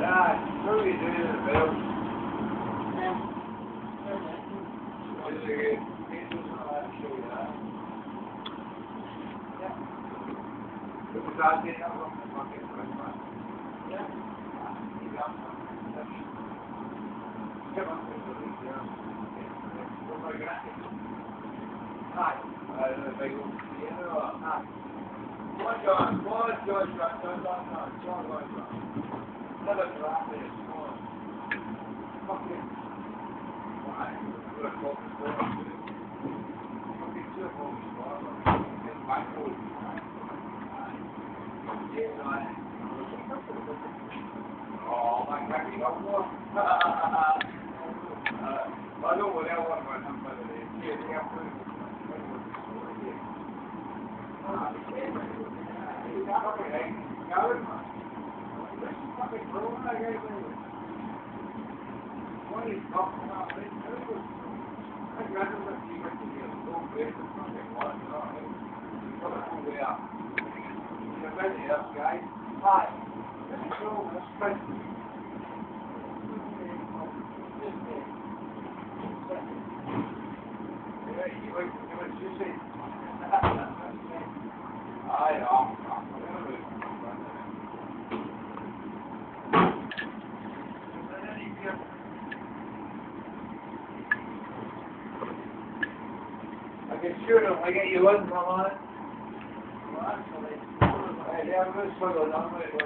Yeah, really doing it about. Oh, my God, you got one. I don't want that one, but I'm going I can shoot him. I get you one from on it. Yeah, I'm going to struggle. I'm going to go.